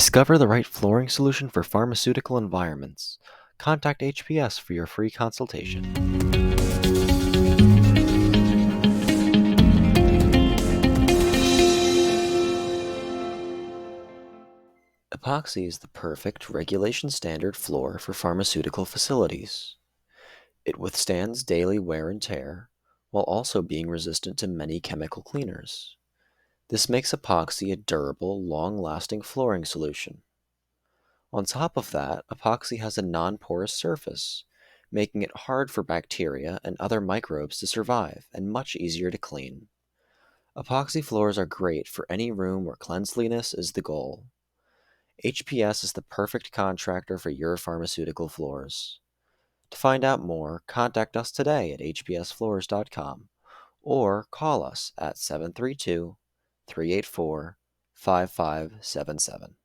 Discover the right flooring solution for pharmaceutical environments. Contact HPS for your free consultation. Epoxy is the perfect regulation standard floor for pharmaceutical facilities. It withstands daily wear and tear, while also being resistant to many chemical cleaners. This makes epoxy a durable, long-lasting flooring solution. On top of that, epoxy has a non-porous surface, making it hard for bacteria and other microbes to survive and much easier to clean. Epoxy floors are great for any room where cleanliness is the goal. HPS is the perfect contractor for your pharmaceutical floors. To find out more, contact us today at hpsfloors.com or call us at 732 384 5577.